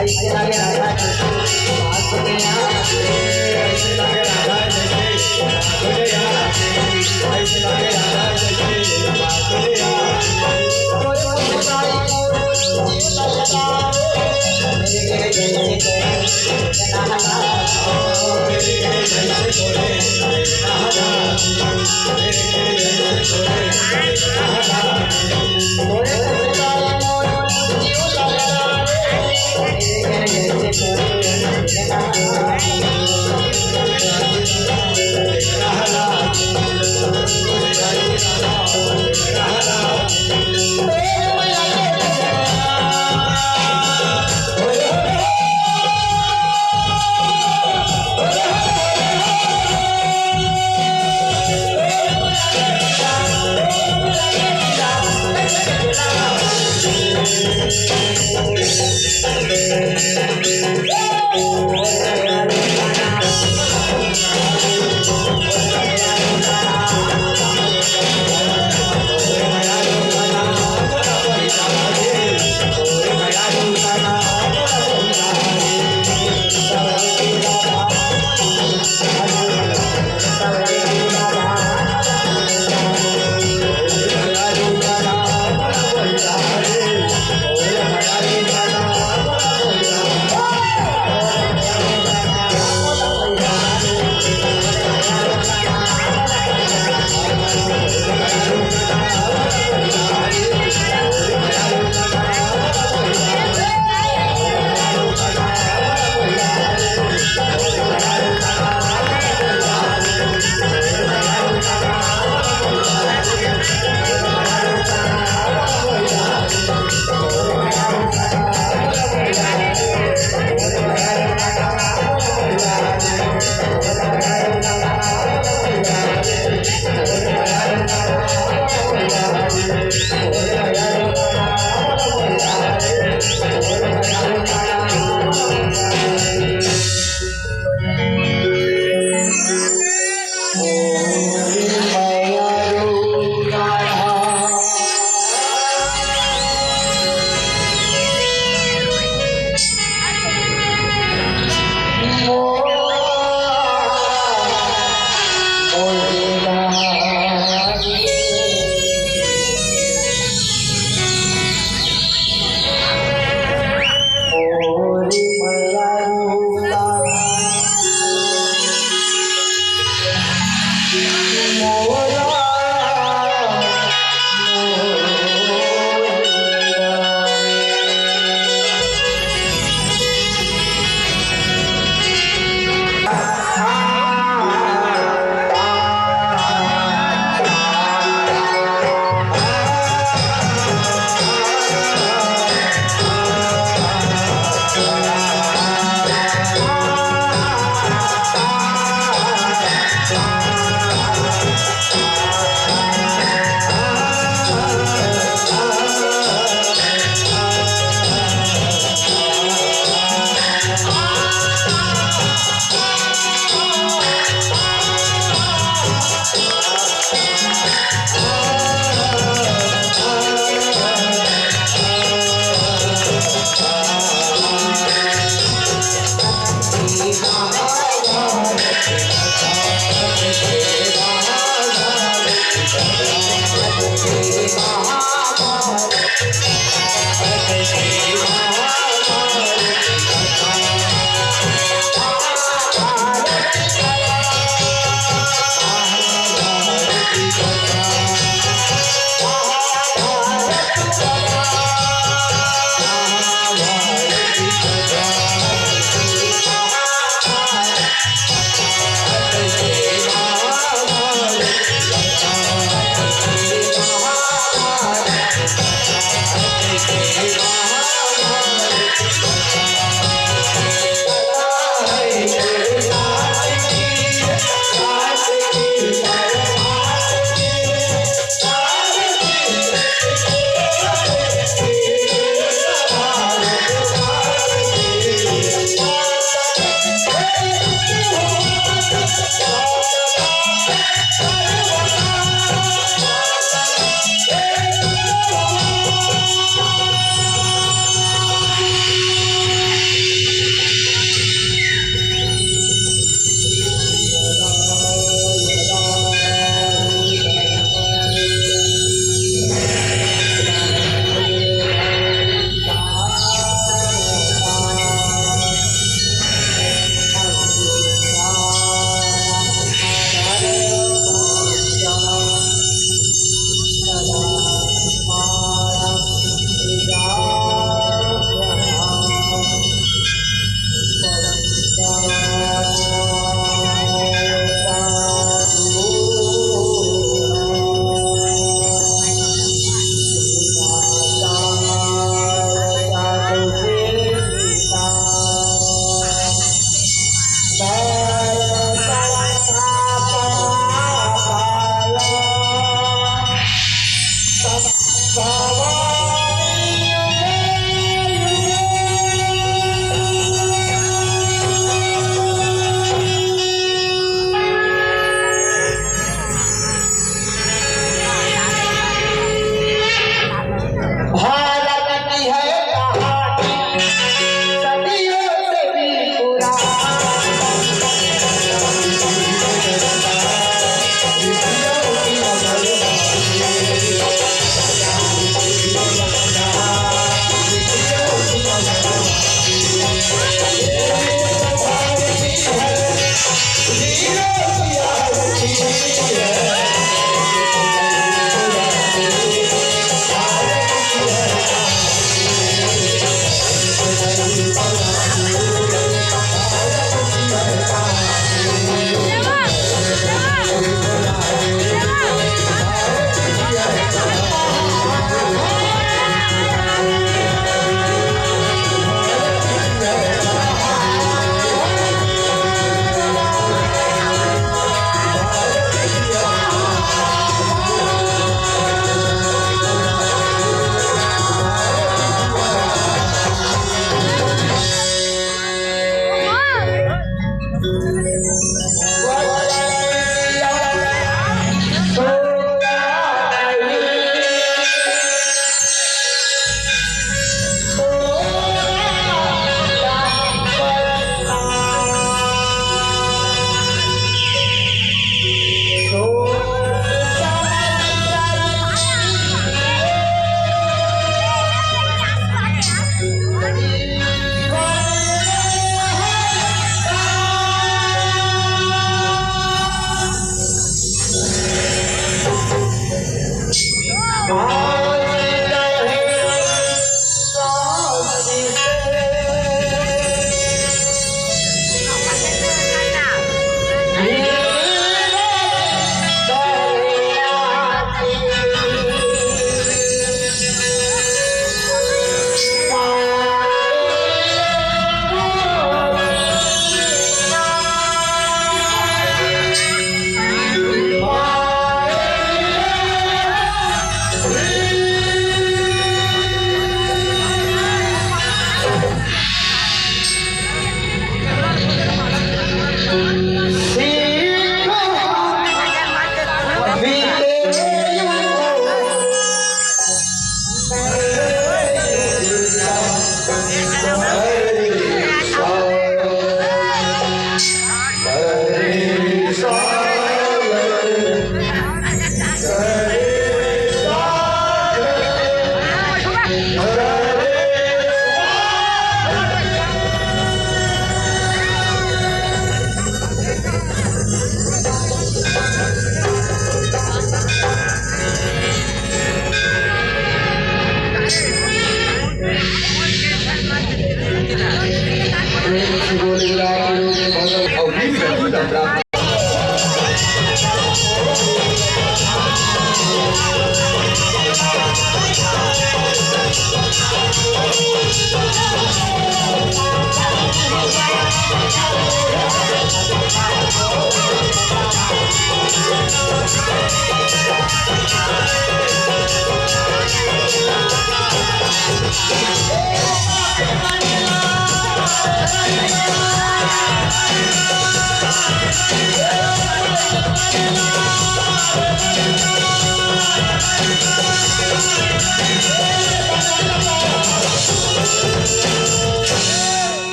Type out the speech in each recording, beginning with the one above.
ऐसे लगे राधा दुनिया ऐसे लगे राधा जैसे दुनिया ऐसे लगे राधा जैसे दुनिया कोई मुस्कुराई जीव लगता मेरे जैसे नहा मेरे जैसे कोई नहा मेरे जैसे कोई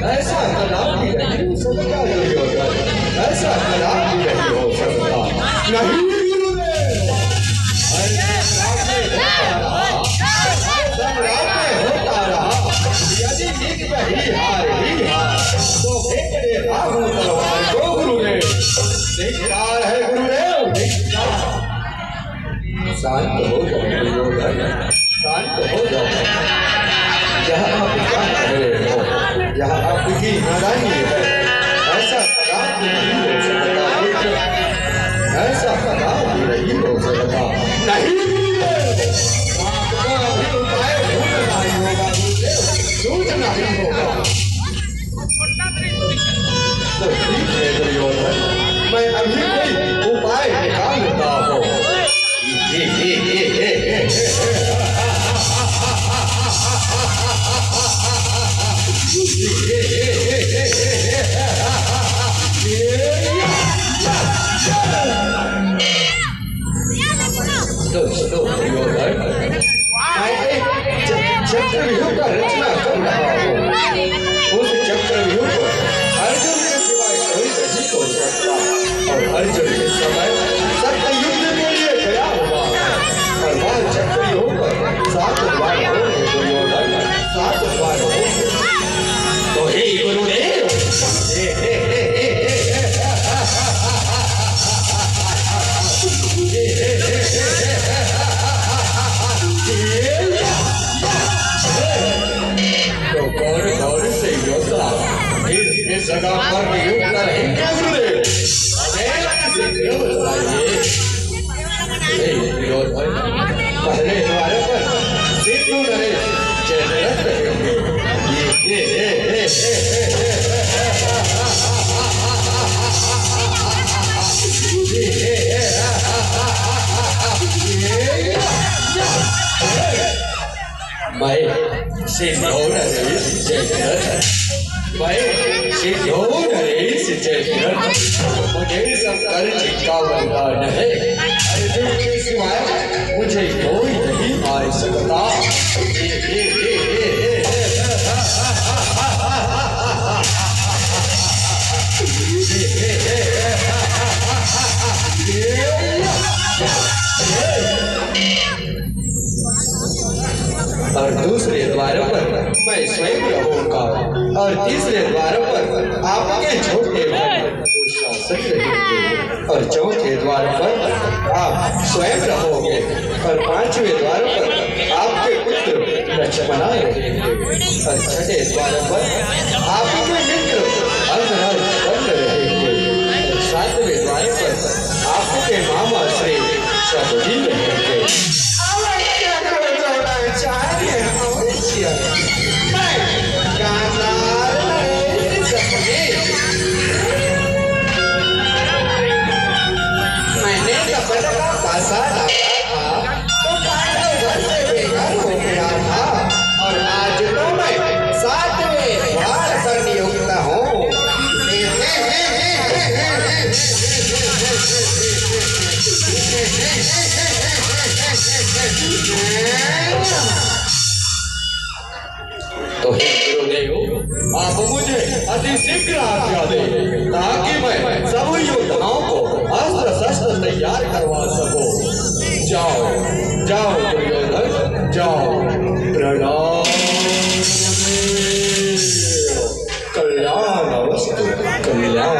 ऐसा कदापि नहीं सकता दुर्योधन, ऐसा कदापि नहीं हो सकता। नहीं गुरुदेव, संग्राम में होता रहा, यदि जीत में ही हार तो फेंकने राहु तलवार को गुरुदेव। धिक्कार है गुरुदेव, धिक्कार। शांत हो जाओ दुर्योधन, शांत हो जाओ। यहाँ आप क्या कर रहे हो? यहाँ आपकी नादानी है। ऐसा कदापि नहीं हो सकता मित्र, ऐसा कदापि नहीं हो सकता। नहीं आपका भी उपाय ढूंढना ही होगा गुरुदेव, ढूंढना ही होगा। तो ठीक है दुर्योधन, मैं अभी कोई उपाय निकालता हूँ। चक्रव्यूह का रचना कर रहा हूँ। उस चक्रव्यूह को अर्जुन के सिवाय कोई नहीं हो सकता। और अर्जुन इस समय सत्य युद्ध के लिए गया हुआ है। और वह चक्रव्यूह पर 7 द्वार होंगे दुर्योधन, 7 द्वार होंगे। तो हे गुरुदेव, सगा पर युद्ध करेंगे गुरुदेव। पहले द्वार पर सिद्धू नरेश जयद्रथ रहेंगे। मैं सिद्धू नरेश जयद्रथ, मैं सिद्धू नरेश जयद्रथ। मुझे शंकर जी का वरदान है, अर्जुन के सिवाय मुझे कोई नहीं मार सकता। और दूसरे द्वार पर मैं स्वयं रहूंगा, और तीसरे द्वार पर आपके छोटे भाई दुशासन रहेंगे, और चौथे द्वार पर आप स्वयं रहोगे, और 5वें द्वार पर आपके पुत्र लक्ष्मणा रहेंगे, और छठे द्वार पर आपके मित्र अंगराज बंद रहेंगे, और 7वें द्वार पर आपके मामा श्री शबरी रहेंगे। मैंने कपड़ा का पासा डाला था तो पांडव घर से बेघर हो गया था, और आज तो मैं 7वें द्वार पर नियुक्त हूँ। तो हे गुरुदेव, आप मुझे अति शीघ्र आज्ञा दें, ताकि मैं सब योद्धाओं को अस्त्र शस्त्र तैयार करवा सकूं। जाओ जाओ दुर्योधन, जाओ। प्रणाम। कल्याण अवस्तु, कल्याण।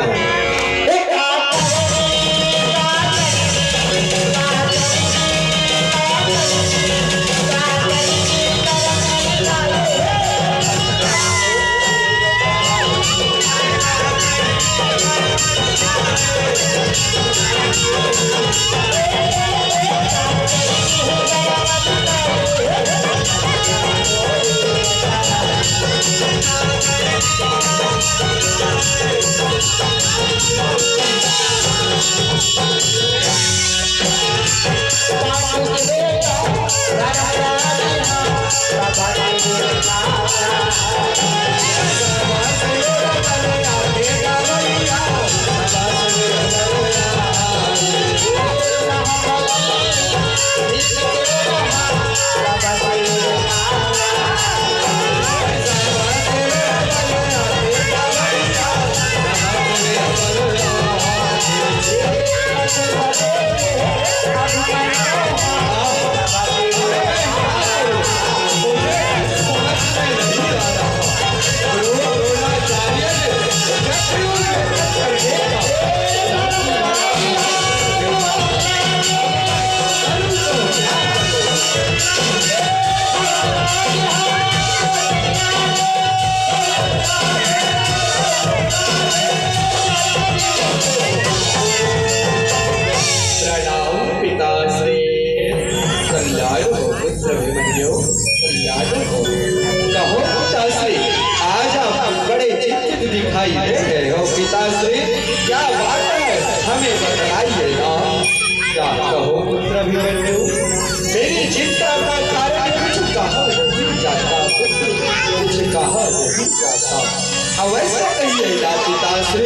अवश्य कहिएगा पिताश्री,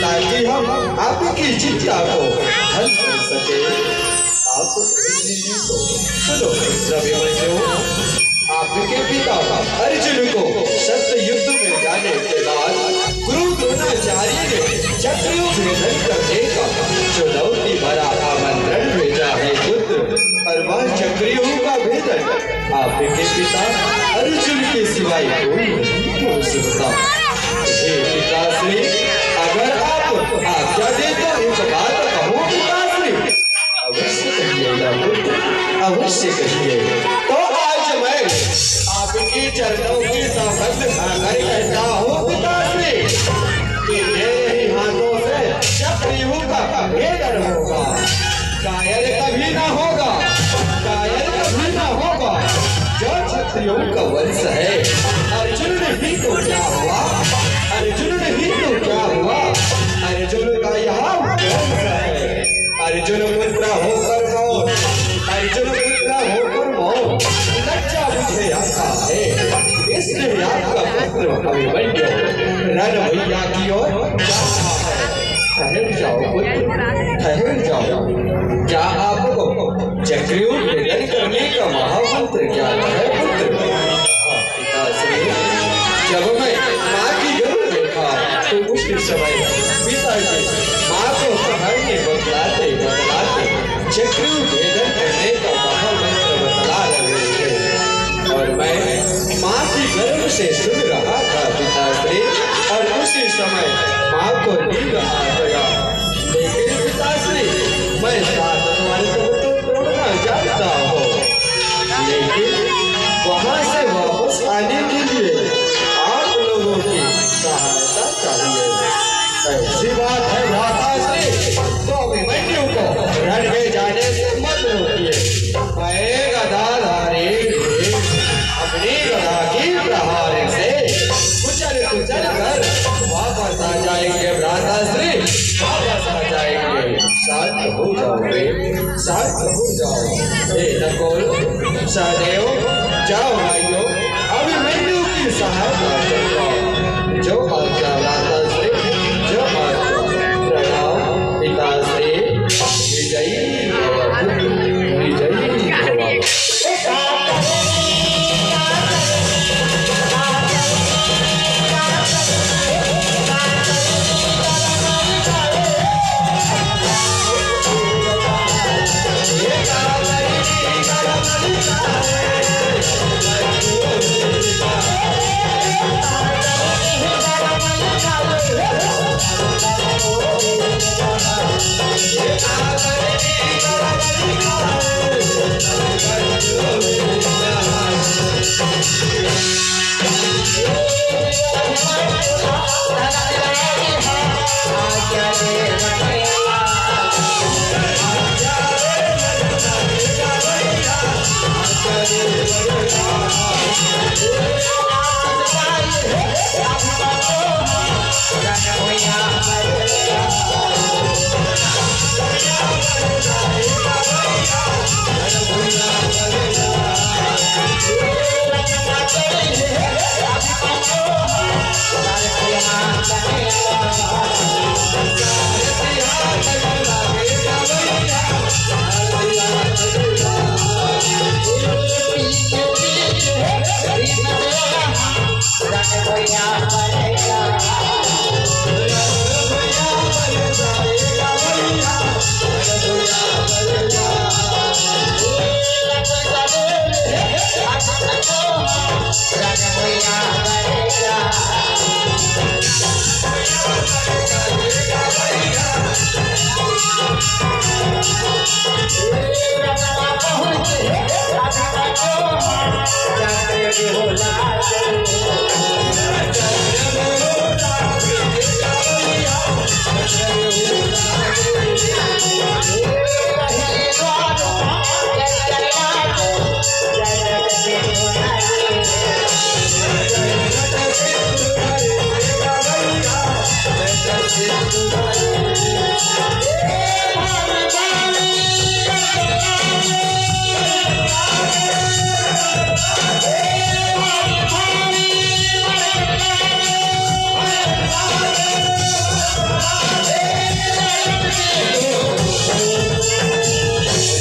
ताकि हम आपकी चिंता को हल कर सके। आप सुनो रविवंशियों, आपके पिता अर्जुन को शस्त्र युद्ध में जाने के बाद गुरु द्रोणाचार्य ने चक्रियों भेदन करने का चुनौती भरा आमंत्रण भेजा है पुत्र, और वह चक्रियों का भेदन आपके पिता अर्जुन के सिवाय कोई नहीं हो सकता। हे पिताश्री, अगर आप आज्ञा दे तो एक बात कहूँ पिताश्री। अवश्य कहिएगा पुत्र, अवश्य कहिए। तो आज मैं आपके चरणों की सौगंध खाकर कहता हूँ पिताश्री कि मेरे ही हाथों से चक्रियों का भेदन होगा। कायर कभी ना होगा, कायर कभी ना होगा। जो क्षत्रियों का वंश है, अर्जुन नहीं तो क्या हुआ, अर्जुन नहीं तो क्या हुआ, अर्जुन का यहाँ वंश है। अर्जुन पुत्र होकर मौत, अर्जुन पुत्र होकर मौत, लज्जा मुझे आता है। इसलिए आपका पुत्र अभिमन्यु रण भैया की ओर जा रहा है। ठहर जाओ पुत्र, ठहर जाओ। क्या आपको चक्रियों भेदन करने का महामंत्र ज्ञान है पुत्र? पिताश्री, जब मैं माँ की गर्भ में था तो उसी समय पिताजी माँ को पढ़ाने बतलाते बतलाते चक्रियों भेदन करने का महामंत्र बतला रहे थे, और मैं माँ की गर्भ से सुन रहा था पिताश्री, और उसी समय माँ को नींद आ गया। लेकिन पिताश्री, मैं 7 वर्ष तो दौड़ना जानता हूँ, लेकिन वहाँ से वापस आने के लिए आप लोगों की सहायता चाहिए। ऐसी बात है भ्राताश्री, तो अभिमन्यु को रण में जाने से मत रोकिए। मैं गदाधारी अपनी गदा की प्रहार से कुचल कुचल कर वापस आ जाएंगे भ्राताश्री, वापस आ जाएंगे। शांत हो जाओगे, शांत हो जाओ। हे नकुल सहदेव, जाओ भाइयों, अभिमन्यु की सहायता करो। जो आज्ञा भ्राताश्री, जो आज्ञा। प्रणाम पिताश्री। विजयी भव, विजयी भव।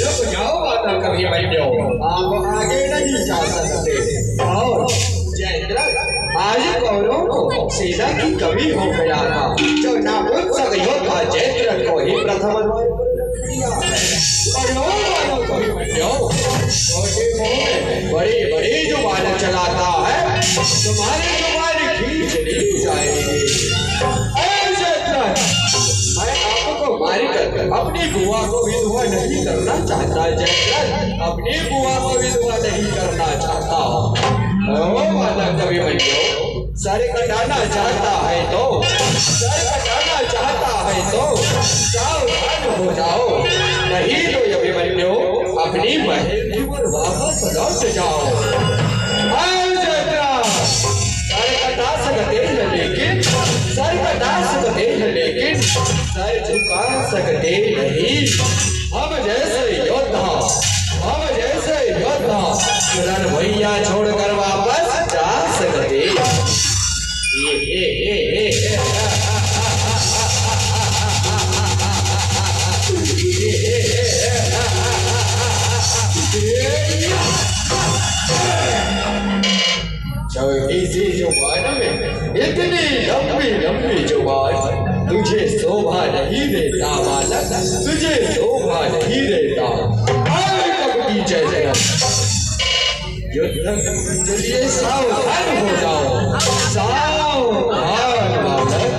रुक जाओ माता कभी बंदो, आप आगे नहीं जा सकते। और जयद्रथ आज कौरवों को सेना की कमी हो गया था, जो नापुंसक योद्धा जयद्रथ को ही प्रथम बड़ी बड़ी जुबान चलाता है, तुम्हारी जुबान खींच ली जाएगी। मैं आपको मारकर अपनी बुआ को विधवा नहीं करना चाहता जयद्रथ, अपनी बुआ को विधवा नहीं करना चाहता। ओ माता कभी बंदो, सर कटाना चाहता है तो सावधान हो जाओ, नहीं तो अभिमन्यु अपनी बहन की ओर वापस लौट जाओ। सर कटा सकते हैं लेकिन सर झुका सकते नहीं। हम जैसे योद्धा रण भैया छोड़कर वापस जा सकते। छोटी सी जुबान में इतनी लंबी जुबान तुझे शोभा नहीं देता बालक, तुझे शोभा नहीं देता। कपटी जयद्रथ, युद्ध के लिए सावधान हो जाओ, सावधान बालक।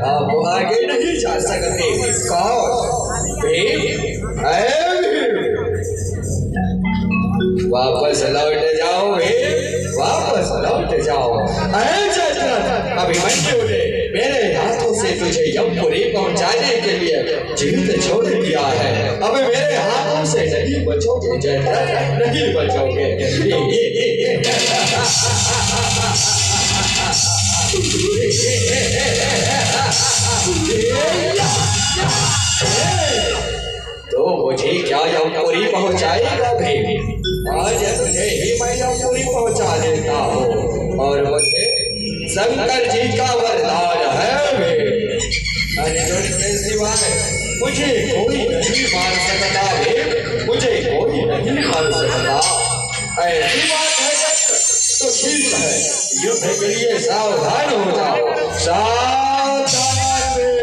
आप आगे नहीं जा सकते। कौन? भीम? वापस लौट जाओ भीम, वापस लौट जाओ। अभिमन्यु ने मेरे हाथों से तुझे यमपुरी पहुंचाने के लिए जीवित छोड़ दिया है। अब मेरे हाथों से नहीं बचोगे जयद्रथ, नहीं बचोगे। तो मुझे क्या यमपुरी पहुंचाएगा भी? आज तुझे ही मैं यमपुरी पहुंचा देता हूँ और मुझे शंकर जी का वरदान है वे। अर्जुन के सिवाय मुझे कोई नहीं मार सकता वे, मुझे कोई नहीं मार सकता। ऐसी बात है तो ठीक है, युद्ध के लिए सावधान हो जाओ। सावधान वे।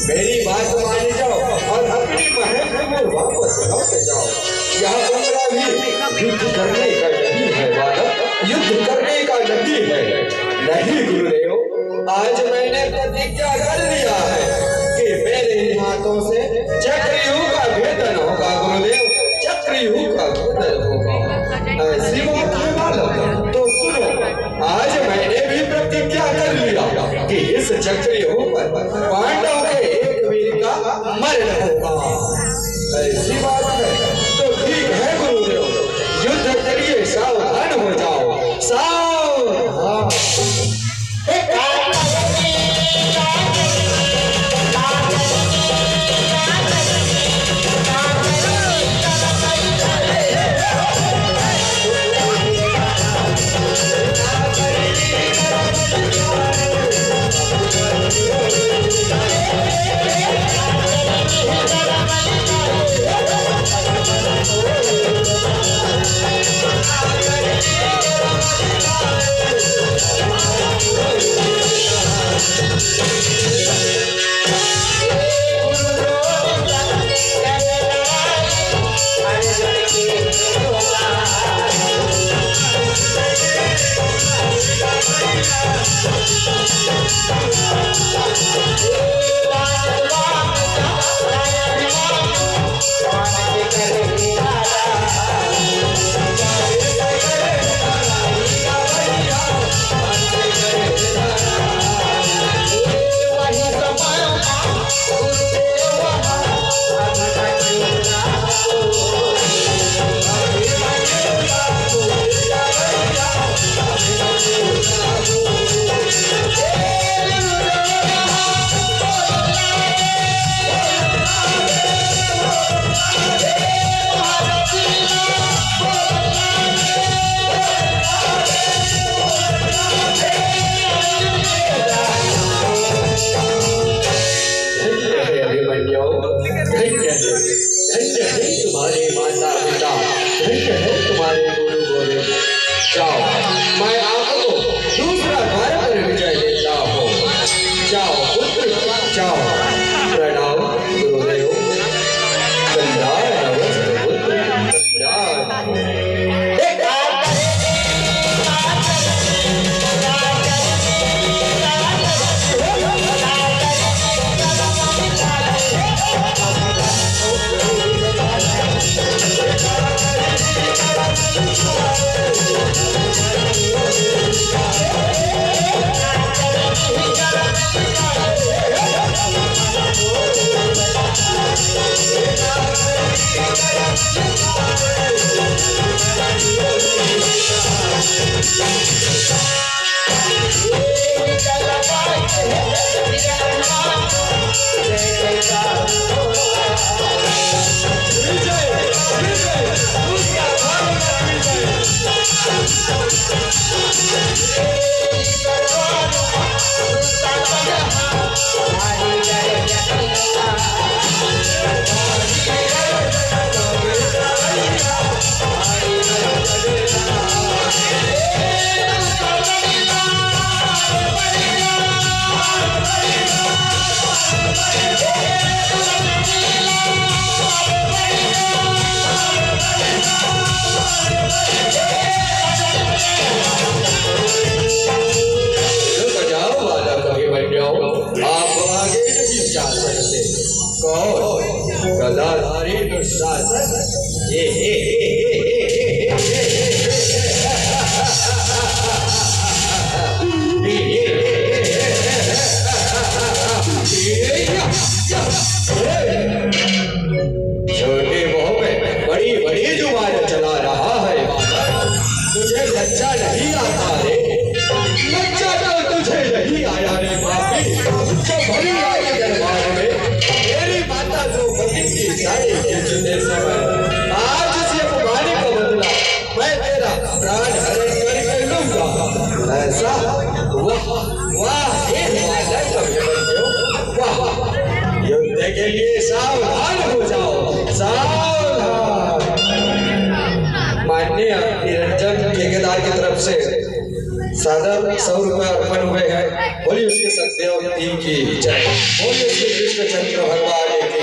मेरी बात मान जाओ और अपनी महल में वापस लौट जाओ। यह बंगला भी युद्ध करने का नहीं है बालक, युद्ध करने का नहीं है। नहीं गुरुदेव, आज मैंने प्रतिज्ञा कर लिया है कि मेरे हाथों से चक्रव्यूह का भेदन होगा। गुरुदेव, चक्रव्यूह का भेदन होगा। ऐसी बात है बालक, तो सुनो, आज मैंने भी प्रतिज्ञा कर लिया कि इस चक्रव्यूह पर पांडव के एक वीर का मरण होगा। ऐसी बात है तो ठीक है गुरुदेव, युद्ध के लिए सावधान हो जाओ। सावधान। तुम्हारे माता पिता, धन्य है तुम्हारे गुरु गोविंद। जाओ, मैं आपको दूसरा द्वार पर विजय देता हूँ। जाओ पुत्र, जाओ। प्रणाम गुरुदेव। कल्याण अवस्थ पुत्र, गदाधारी दुशासन। छोटे मुंह में बड़ी बड़ी जुबान चला रहा है। तुझे लज्जा नहीं आता रे? लज्जा तो तुझे नहीं आया रे पापी। जो भरी आई दरबार में मेरी माता द्रौपदी की साड़ी खींचने समय आज से पुकारे का बदला मैं तेरा प्राण हरण करके लूंगा। ऐसा वाह वाह, हे हिमालय का विमर्शो, वाह। युद्ध के लिए सावधान हो जाओ, सावधान। माननीय निरंजन ठेकेदार की तरफ से सादर 100 रुपये अर्पण हुए हैं। बोलिए उसके सदैव टीम की जय। बोलिए श्री कृष्णचंद्र भगवान की।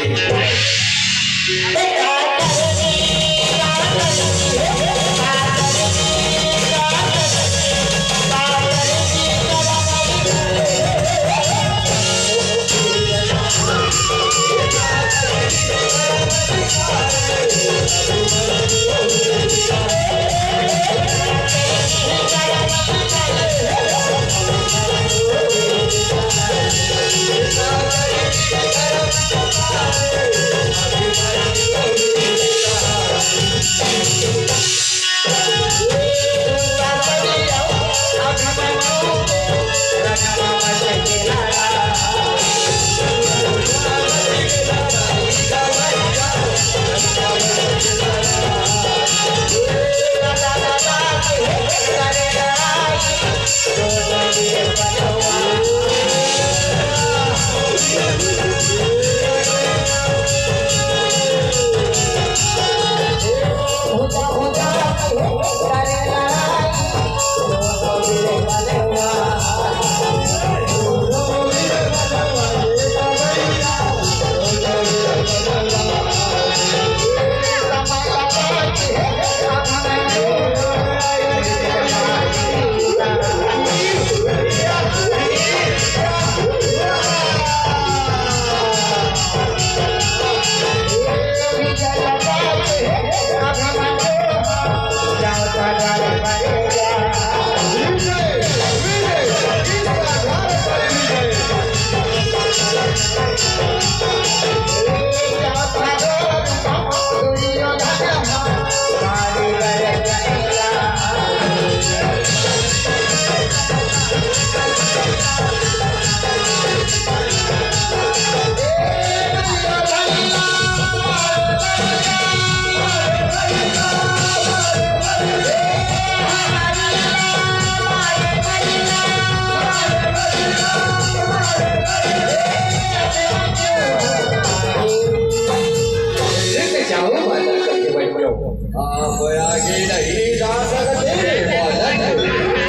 आप आगे नहीं जा सकते बालक।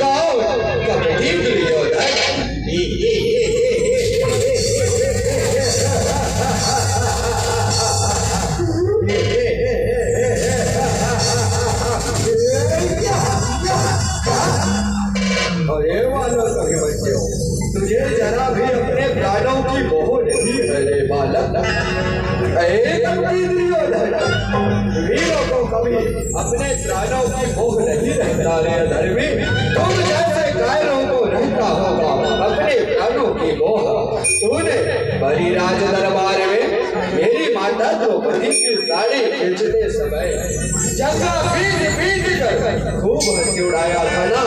कौन कपटी दुर्योधन? अरे वालों सभी बच्चों, तुझे जरा भी अपने प्राणों की मोह नहीं है रे बालक। वीरों को कभी अपने प्राणों की मोह नहीं रहता रे धर्मी। तुम जैसे कायरों को रहता होगा अपने प्राणों की मोह। तूने बड़ी राज दरबार में मेरी माता द्रौपदी की साड़ी खींचते समय जगह पीट पीट कर खूब हंसी उड़ाया था ना।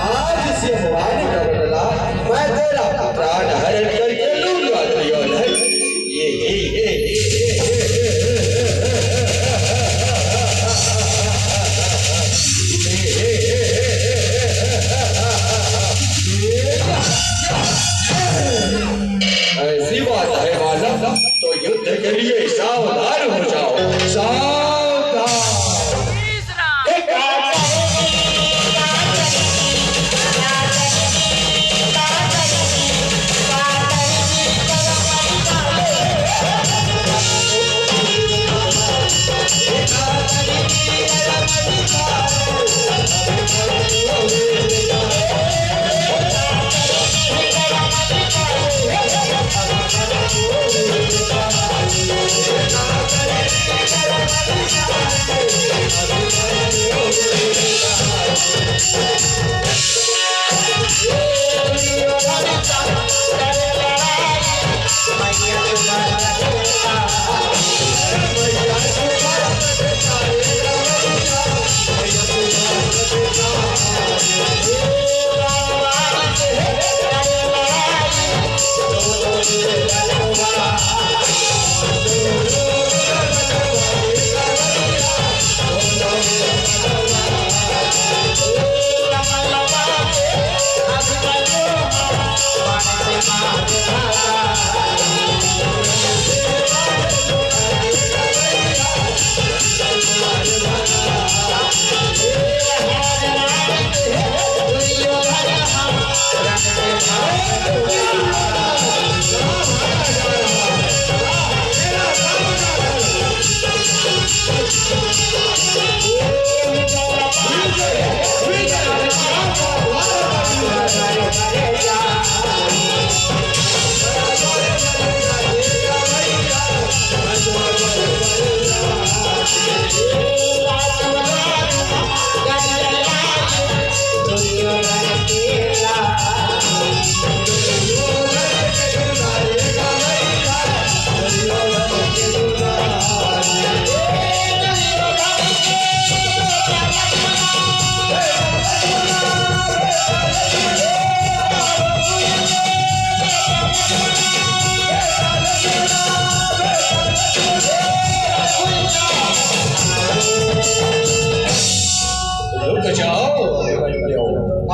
आज से भगवान का बदला मैं तेरा प्राण हरण करके लूंगा दुर्योधन। ऐसी बात है बालक, तो युद्ध के लिए सावधान हो जाओ। सावधान।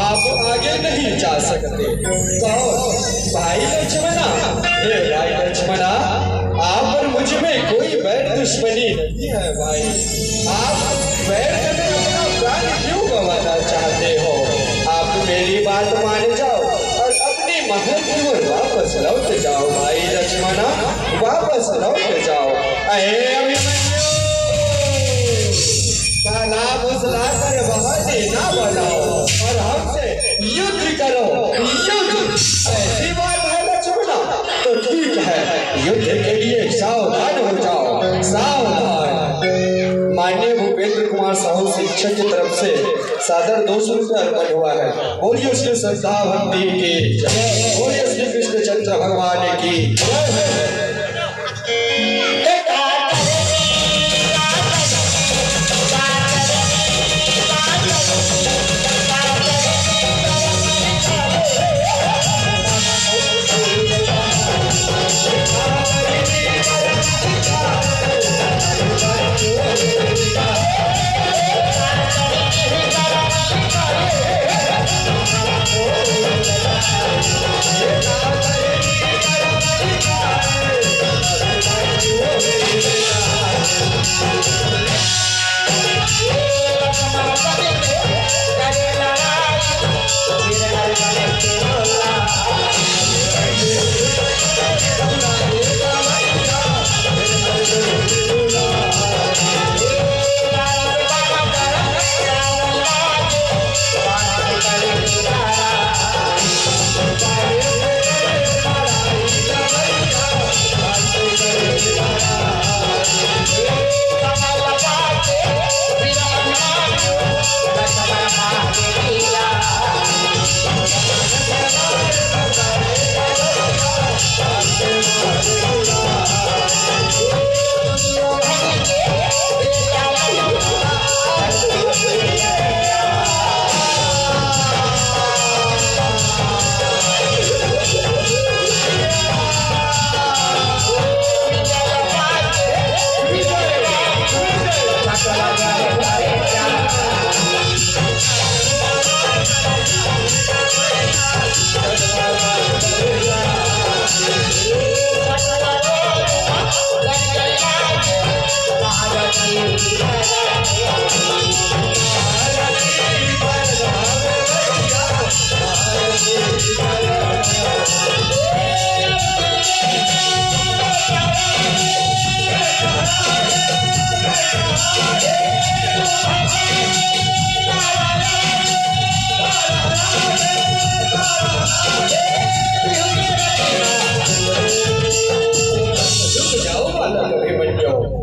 आप आगे नहीं जा सकते। कौन? भाई लक्ष्मणा। हे भाई लक्ष्मणा, आप और मुझ में कोई बैर दुश्मनी नहीं है भाई। आप बैर करके अपना प्राण क्यों गंवाना चाहते हो? आप मेरी बात मान जाओ और अपने महल की ओर वापस लौट जाओ भाई लक्ष्मणा, वापस लौट जाओ। कर बहाने ना बनाओ और हमसे युद्ध करो। युद्ध ऐसी बात है लक्ष्मणा, तो ठीक है, युद्ध के लिए सावधान हो जाओ। सावधान। माननीय भूपेंद्र कुमार साहू शिक्षक की तरफ से सादर 200 रुपये अर्पण हुआ है। बोलिए श्री श्रद्धा भक्ति की जय, बोलिए श्री कृष्णचंद्र भगवान की जय।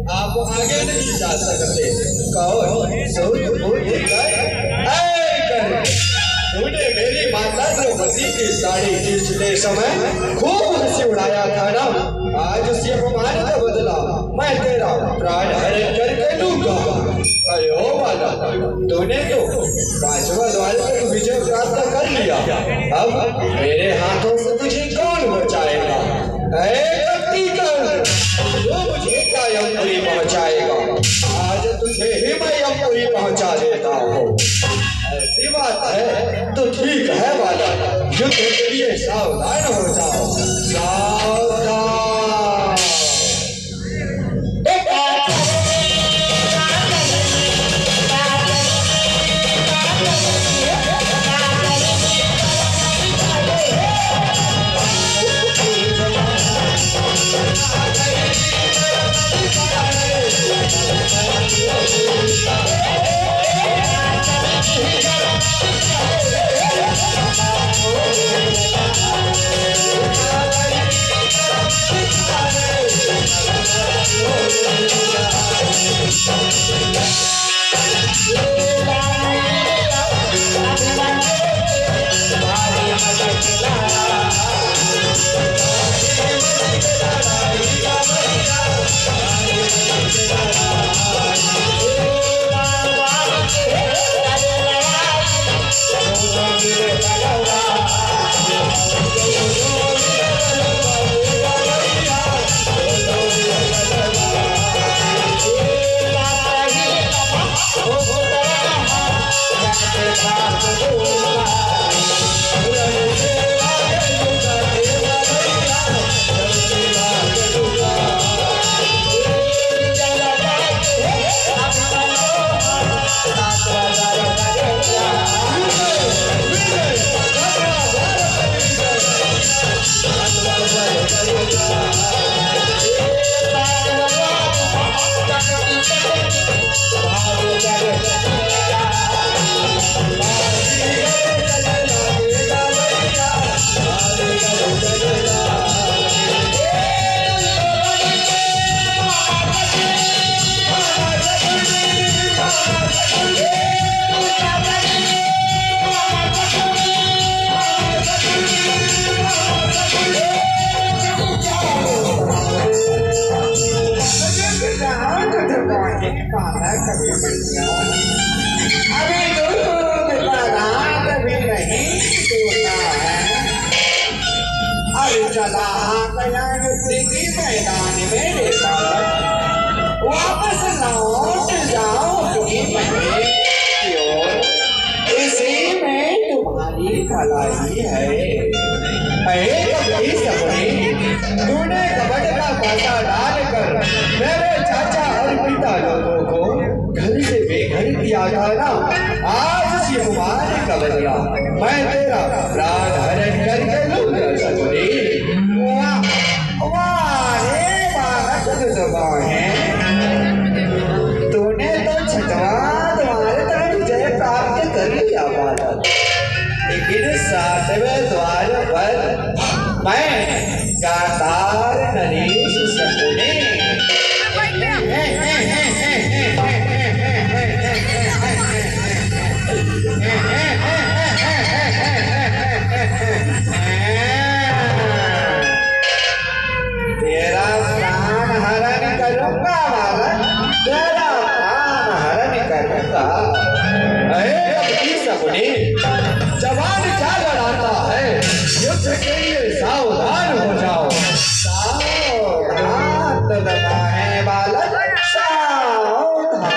आप आगे नहीं जा सकते। कौन तूने मेरी माता द्रौपदी की साड़ी खींचते समय खूब हंसी उड़ाया था ना। आज उसी अपमान का बदला मैं तेरा प्राण हरण करके लूंगा। अरे ओ वाला, तूने तो पांचवा द्वार पर विजय प्राप्त कर लिया। अब मेरे हाथों से तुझे कौन बचाएगा? वो मुझे क्या यमपुरी पहुंचाएगा? आज तुझे ही मैं यमपुरी पहुंचा देता हूँ। ऐसी बात है तो ठीक है वाला, युद्ध के लिए सावधान हो जाओ। सावधान। किया था ना, आज इसी कुमारी का बदला मैं तेरा प्राण हरण करके लूंगा सकुनी। वाह वाह रे बालक जबान है, तूने तो छठवा द्वार तक विजय प्राप्त कर लिया बालक, लेकिन सातवें द्वार पर मैं गांधार नरेश सकुनी तेरा प्राण हरण करूंगा बालक, तेरा प्राण हरण करूंगा। सकुनी जवान क्या लड़ाता है, युद्ध के लिए सावधान हो जाओ। सावधान है बालक, सावधान।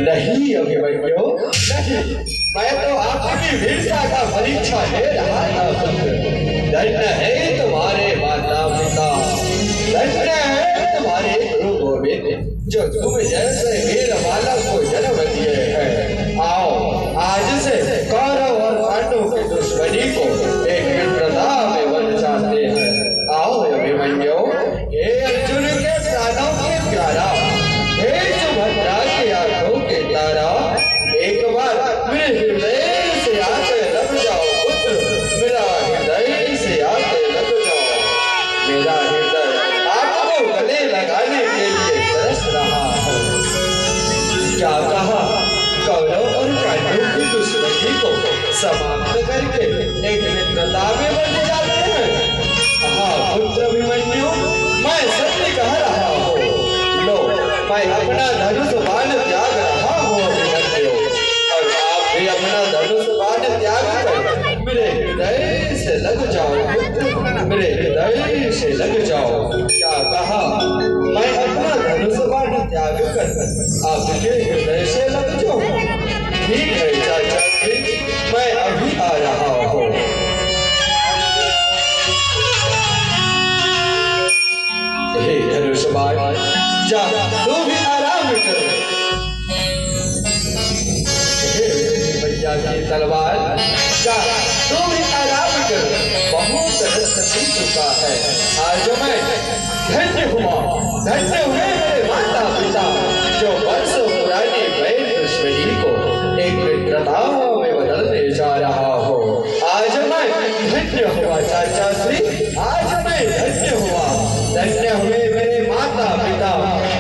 नहीं अभिमन्यु नहीं, मैं तो आपकी वीरता का परीक्षा ले रहा था पुत्र। धन्य है तुम्हारे माता पिता, धन्य है तुम्हारे गुरु गोविंद जो तुम जैसे वीर बालक को जन्म दिए हैं। आओ आज से कौरव और पांडव की दुश्मनी को एक मित्रता में बन जाते हैं। आओ अभिमन्यु, हे अर्जुन के प्राणों के प्यारा, हे सुभद्रा की आंखों के तारा, एक बार मेरे हृदय से आके लग जाओ पुत्र, मेरा हृदय से आके लग जाओ। मेरा हृदय आपको गले लगाने के लिए तरस रहा है। क्या कहा, कौरव और पांडव की दुश्मनी को समाप्त करके एक मित्रता में बन जाते हैं। हाँ पुत्र अभिमन्यु, मैं सत्य कह रहा हूँ। लो, मैं अपना धनुष बाण त्याग रहा हूँ अभिमन्यु, और आप भी अपना धनुष बाण त्याग कर मेरे हृदय से लग जाओ पुत्र, मेरे हृदय से लग जाओ। क्या कहा, मैं अपना धनुष बाण त्याग कर आपके हृदय से लग जाऊं। ठीक है चाचा जी, मैं अभी आ रहा हूँ। हे धनुष बाण, जा तू भी आराम कर। भैया की तलवार का तो भी आराम कर बहुत रस पी चुका है। आज मैं धन्य हुआ, धन्य हुए मेरे माता पिता जो वर्षों पुरानी वैर दुश्मनी को एक मित्रता में बदलने जा रहा हो। आज मैं धन्य हुआ चाचा श्री, आज मैं धन्य हुआ, धन्य हुए मेरे माता पिता,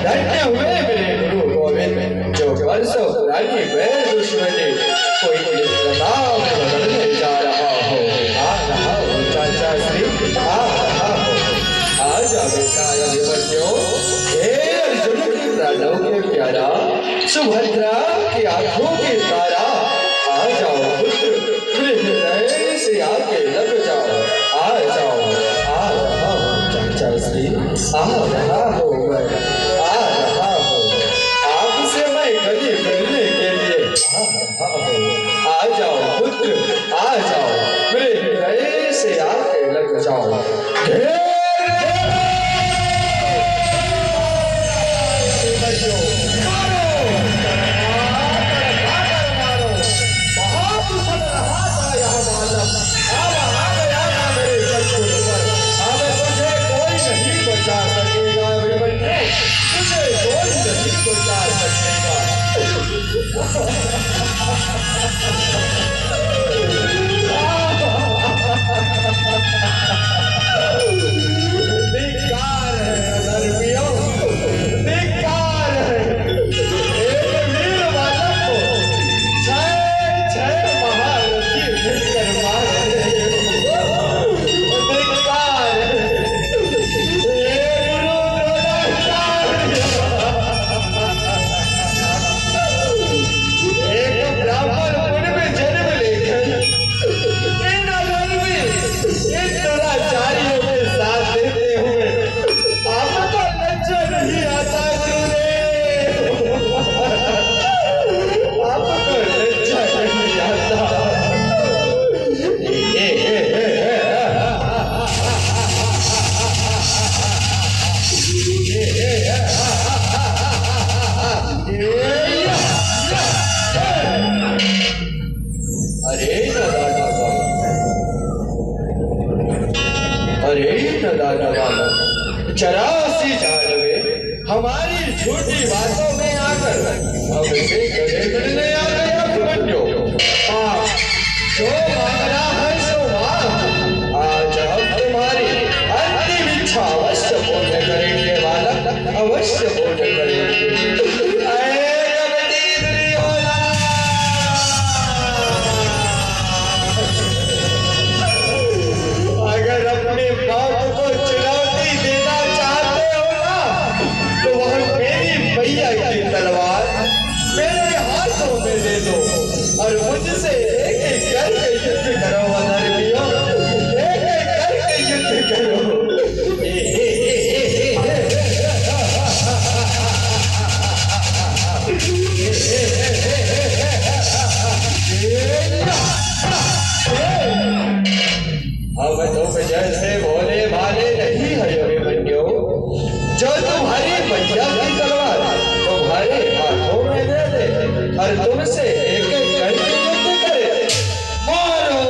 धन्य हुए मेरे गुरु गोविंद जो वर्षों पुरानी वैर दुश्मनी को एक मित्रता में बदलने जा रहा हो। आ रहा हो चाचा श्री, आ रहा हो। आज बेटा अभिमन्यु, हे अर्जुन के प्राणों के प्यारा, सुभद्रा की आंखों के तारा, आ जाओ पुत्र, मेरे हृदय से आके लग जाओ। आ जाओ, आ रहा हो चाचा श्री, आ रहा हो मैं, आ रहा हो। आपसे मैं गले मिलने के लिए आ रहा हो। आ जाओ पुत्र, आ जाओ, मेरे हृदय से आके लग जाओ। चरासी जानवे हमारी झूठी बातों में आकर हमसे गले मिलने आ गए अभिमन्यु। जो मांगना है सो मांग, आज हम तुम्हारी अंतिम इच्छा अवश्य पूर्ण करेंगे बालक, अवश्य पूर्ण करेंगे। अगर अपने बाप को चुनौती देना चाहते हो ना, तो वह मेरी भैया की तलवार मेरे हाथों में दे दो और मुझसे एक एक करके युद्ध करो अधर्मियों, एक एक करके युद्ध करो। अब तुम जैसे भोले भाले नहीं है अभिमन्यु, जो तुम्हारी भैया की तलवार तुम्हारे हाथों में दे दे और तुमसे एक एक करके युद्ध करे। मारो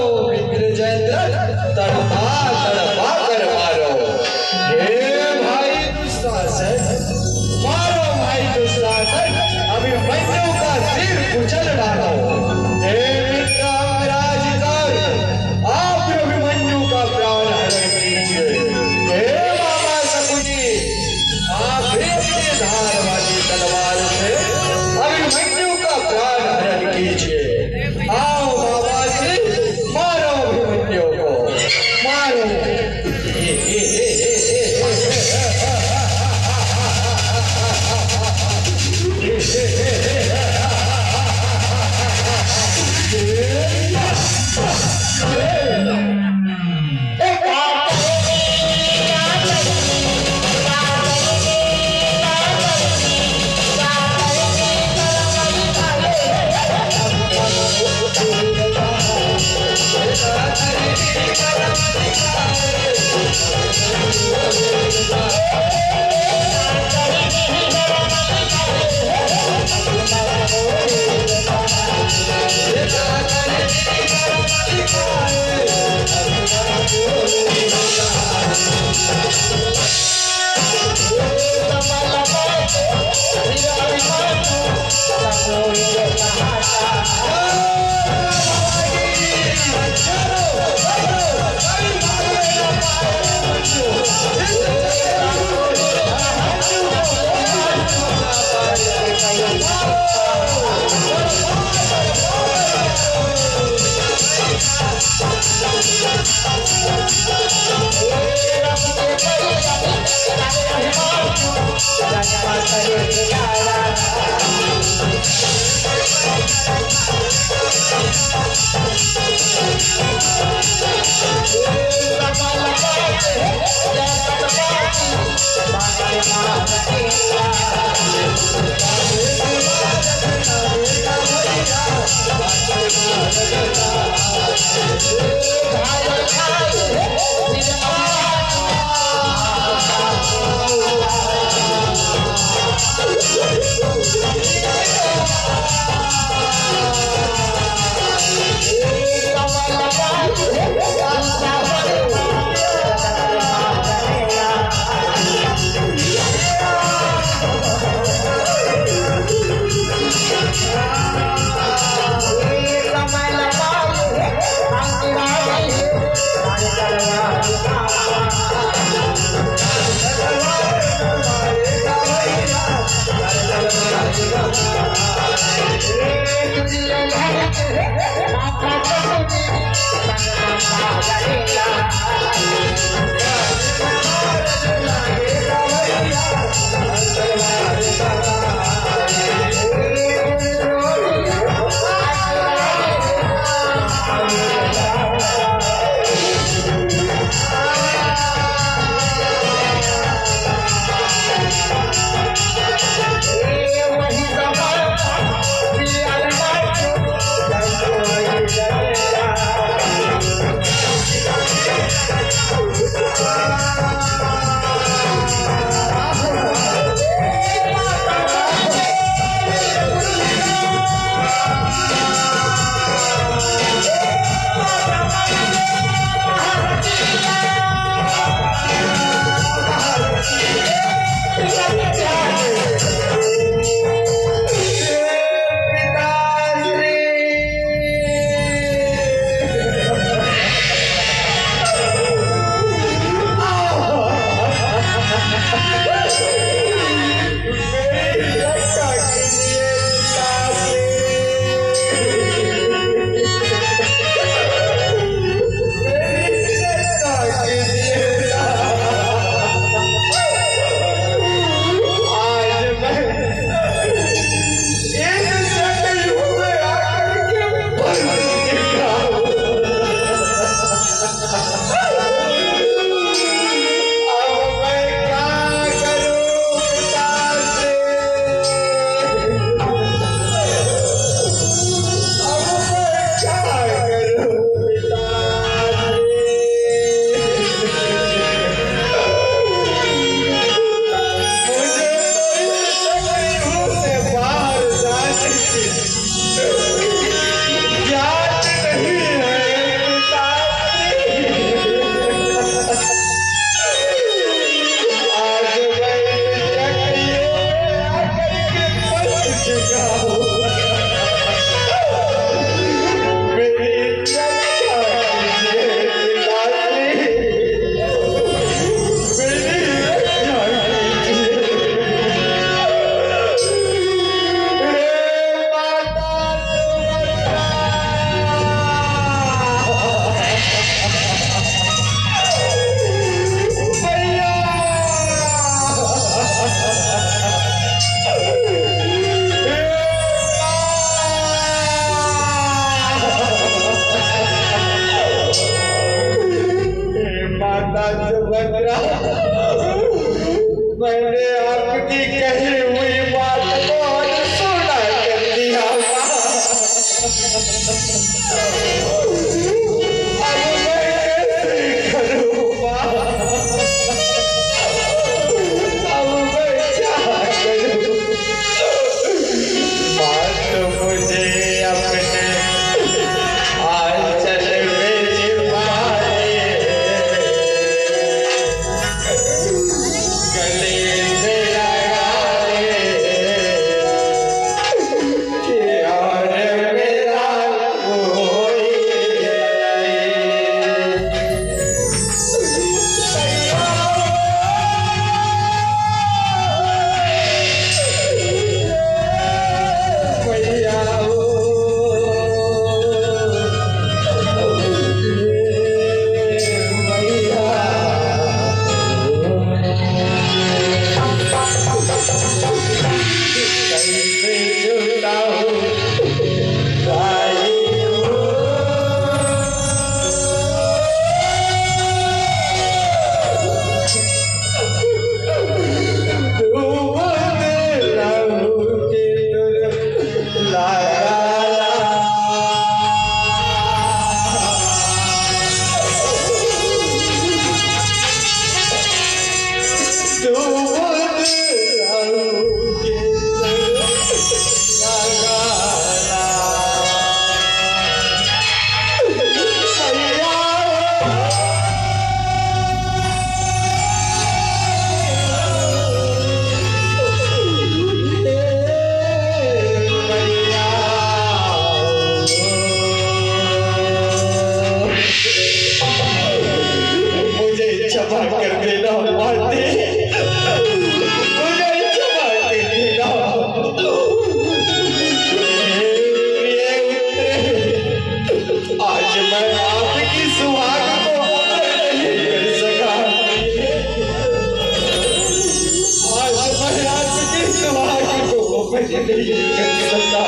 नहीं कर सकता।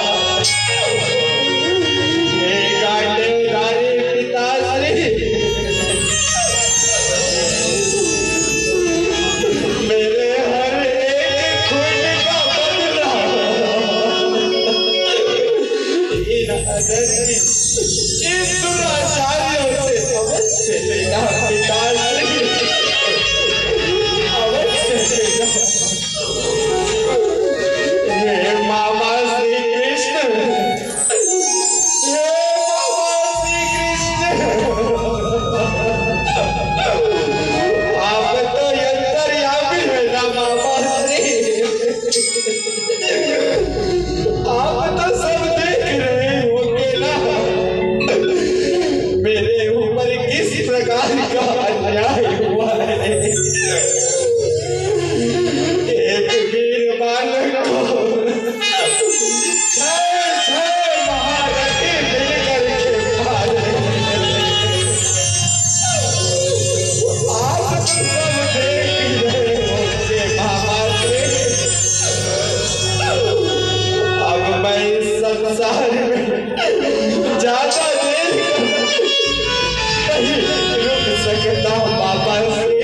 हे गांडेधारी पिताश्री, मेरे हर एक खून का बदला इन अनंती इन दुराचारियों से अवश्य लेना पिताश्री, अवश्य लेना। ये मामा श्री कृष्ण, ये मामा श्री कृष्ण, आप तो अंतर्यामी है ना मामा श्री, आप तो सब देख रहे होंगे ना मेरे ऊपर किस प्रकार का अन्याय हुआ है। एक वीर बालक को छह महारथी मिलकर के मारे। आप तो सब देख रहे होंगे मामा श्री। अब मैं इस संसार में ज्यादा देर नहीं रुक सकता बाबा श्री।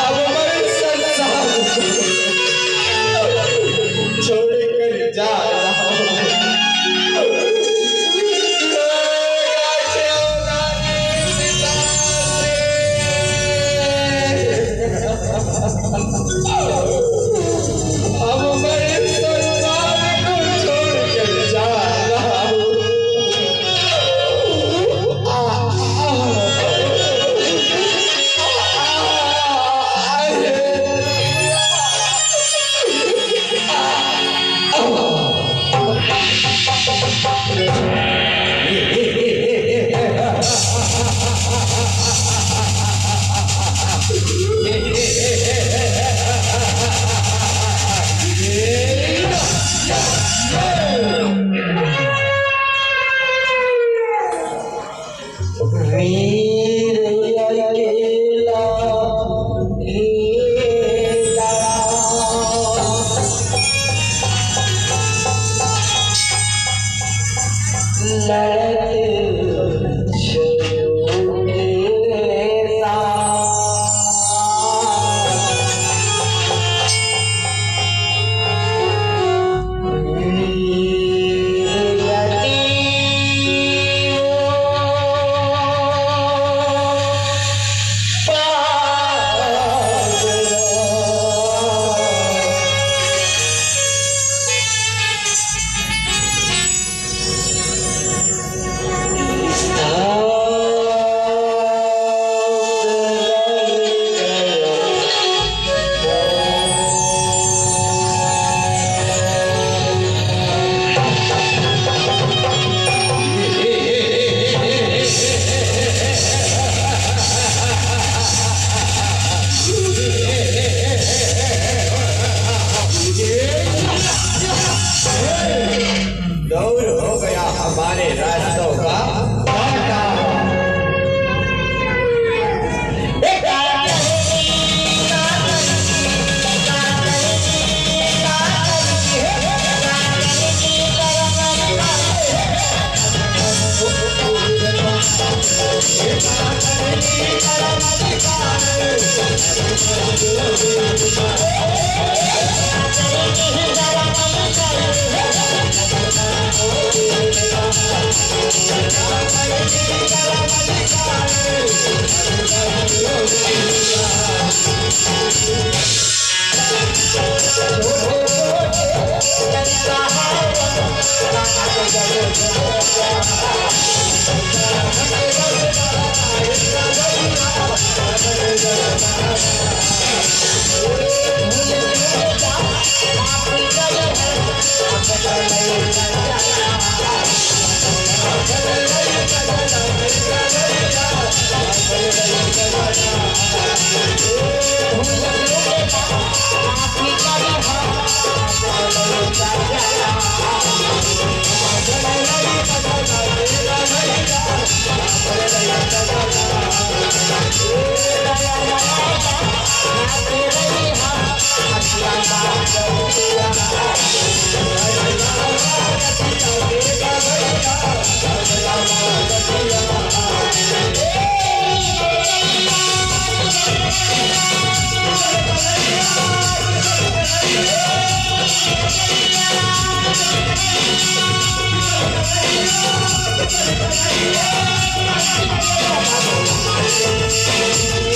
अब मैं इस संसार छोड़कर जा रहा हूँ। अब मैं इस संसार को छोड़कर जा रहा हूँ। दूर हो गया हमारे रास्तों का कांटा। Thank